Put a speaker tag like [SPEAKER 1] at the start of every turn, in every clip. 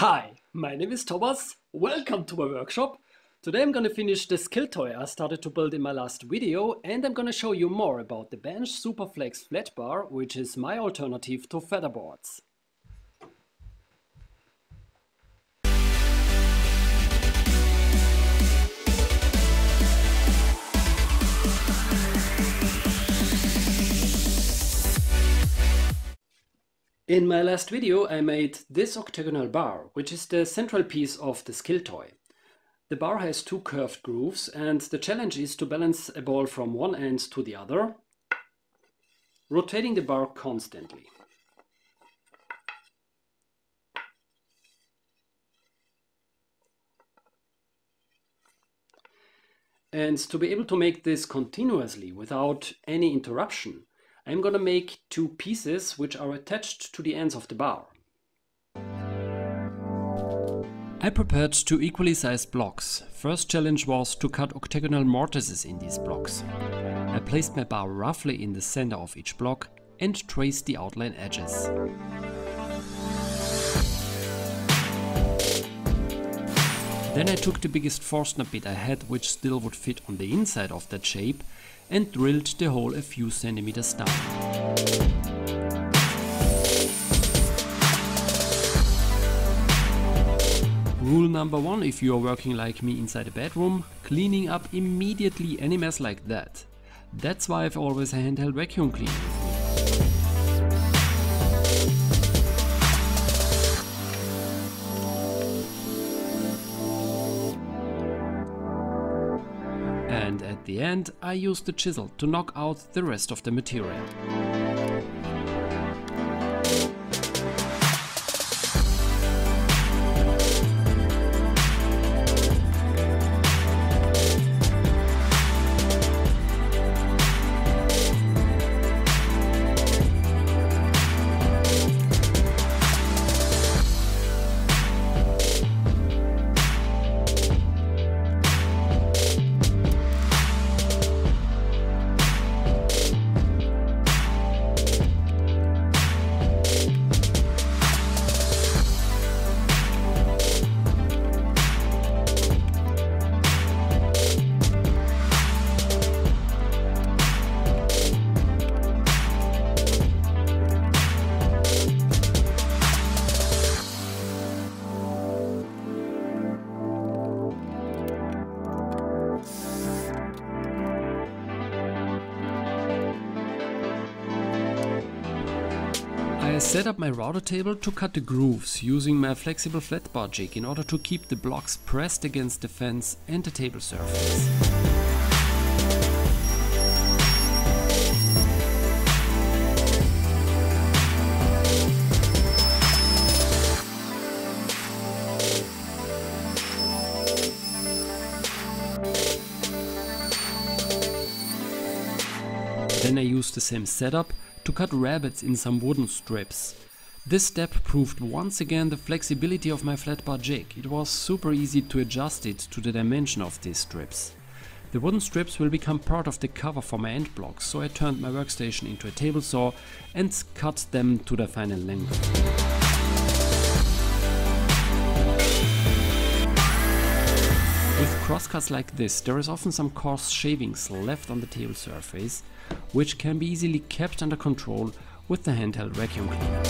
[SPEAKER 1] Hi, my name is Thomas. Welcome to my workshop. Today I'm going to finish the skill toy I started to build in my last video, and I'm going to show you more about the bench Superflex flat bar, which is my alternative to featherboards. In my last video I made this octagonal bar, which is the central piece of the skill toy. The bar has two curved grooves, and the challenge is to balance a ball from one end to the other, rotating the bar constantly. And to be able to make this continuously without any interruption, I'm gonna make two pieces which are attached to the ends of the bar. I prepared two equally sized blocks. First challenge was to cut octagonal mortises in these blocks. I placed my bar roughly in the center of each block and traced the outline edges. Then I took the biggest Forstner bit I had, which still would fit on the inside of that shape, and drilled the hole a few centimeters down. Rule number one, if you are working like me inside a bedroom: cleaning up immediately any mess like that. That's why I've always a handheld vacuum cleaner with me. And at the end, I used the chisel to knock out the rest of the material. I set up my router table to cut the grooves using my flexible flat bar jig in order to keep the blocks pressed against the fence and the table surface. Then I used the same setup to cut rabbets in some wooden strips. This step proved once again the flexibility of my flat bar jig. It was super easy to adjust it to the dimension of these strips. The wooden strips will become part of the cover for my end blocks, so I turned my workstation into a table saw and cut them to their final length. With crosscuts like this, there is often some coarse shavings left on the table surface, which can be easily kept under control with the handheld vacuum cleaner.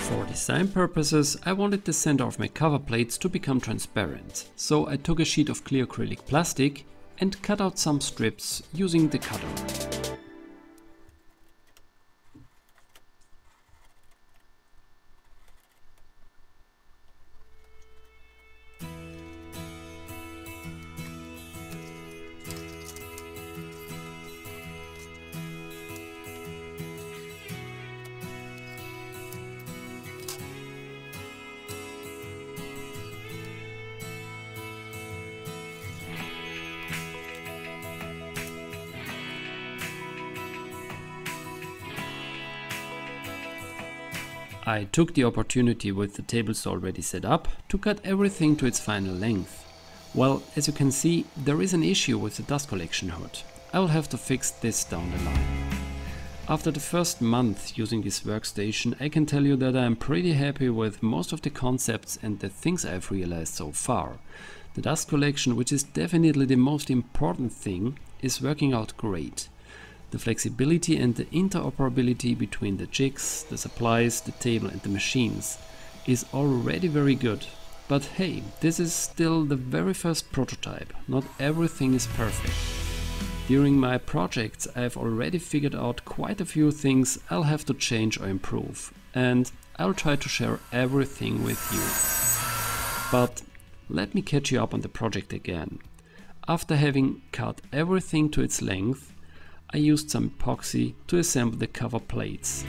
[SPEAKER 1] For design purposes, I wanted the center of my cover plates to become transparent, so I took a sheet of clear acrylic plastic and cut out some strips using the cutter. I took the opportunity with the table saw already set up to cut everything to its final length. Well, as you can see, there is an issue with the dust collection hood. I will have to fix this down the line. After the first month using this workstation, I can tell you that I am pretty happy with most of the concepts and the things I've realized so far. The dust collection, which is definitely the most important thing, is working out great. The flexibility and the interoperability between the jigs, the supplies, the table and the machines is already very good. But hey, this is still the very first prototype. Not everything is perfect. During my projects I've already figured out quite a few things I'll have to change or improve, and I'll try to share everything with you. But let me catch you up on the project again. After having cut everything to its length, I used some epoxy to assemble the cover plates.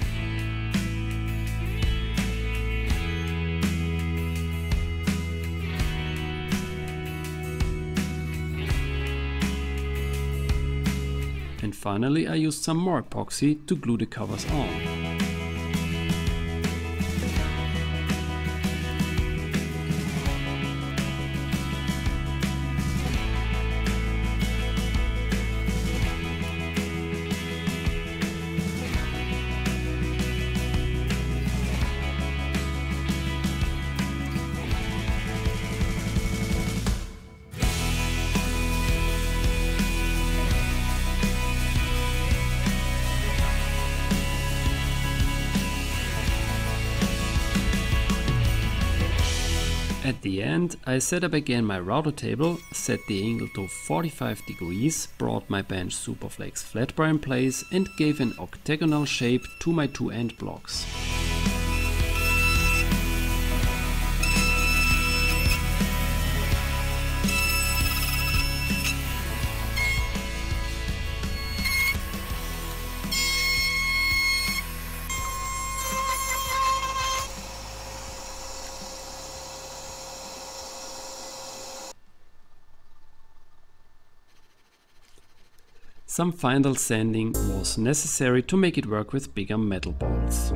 [SPEAKER 1] And finally I used some more epoxy to glue the covers on. At the end, I set up again my router table, set the angle to 45 degrees, brought my bench Superflex flatbar in place and gave an octagonal shape to my two end blocks. Some final sanding was necessary to make it work with bigger metal balls.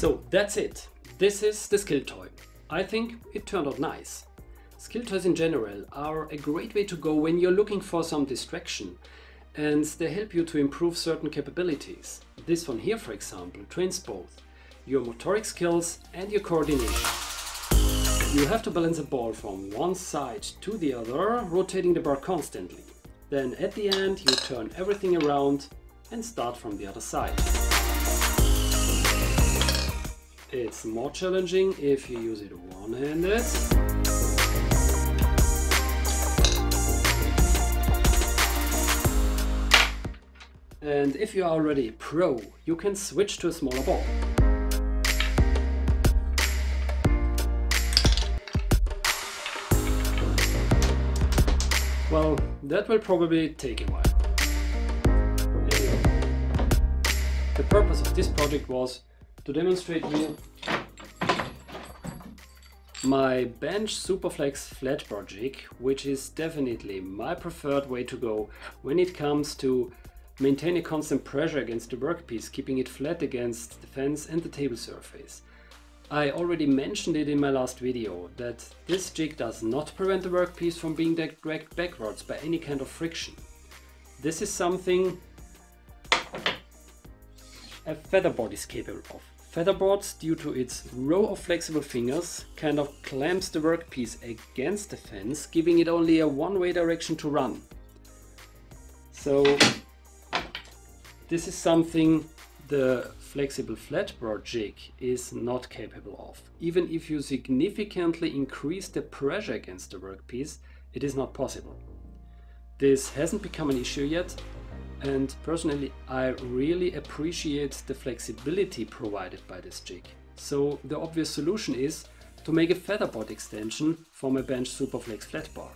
[SPEAKER 1] So that's it. This is the skill toy. I think it turned out nice. Skill toys in general are a great way to go when you're looking for some distraction, and they help you to improve certain capabilities. This one here, for example, trains both your motoric skills and your coordination. You have to balance a ball from one side to the other, rotating the bar constantly. Then at the end you turn everything around and start from the other side. It's more challenging if you use it one-handed. And if you are already a pro, you can switch to a smaller ball. Well, that will probably take a while. Anyway, the purpose of this project was to demonstrate you my bench Superflex flatbar jig, which is definitely my preferred way to go when it comes to maintain a constant pressure against the workpiece, keeping it flat against the fence and the table surface. I already mentioned it in my last video that this jig does not prevent the workpiece from being dragged backwards by any kind of friction. This is something a featherboard is capable of. Featherboard, due to its row of flexible fingers, kind of clamps the workpiece against the fence, giving it only a one-way direction to run. So this is something the flexible flatbar jig is not capable of. Even if you significantly increase the pressure against the workpiece, it is not possible. This hasn't become an issue yet, And personally, I really appreciate the flexibility provided by this jig. So the obvious solution is to make a featherboard extension for my bench Superflex flat bar.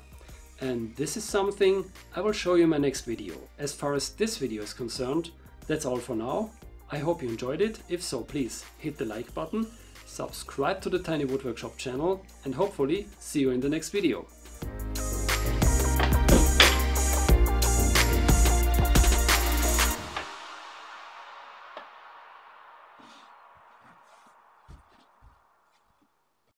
[SPEAKER 1] And this is something I will show you in my next video. As far as this video is concerned, that's all for now. I hope you enjoyed it. If so, please hit the like button, subscribe to the Tiny Woodworkshop channel, and hopefully see you in the next video.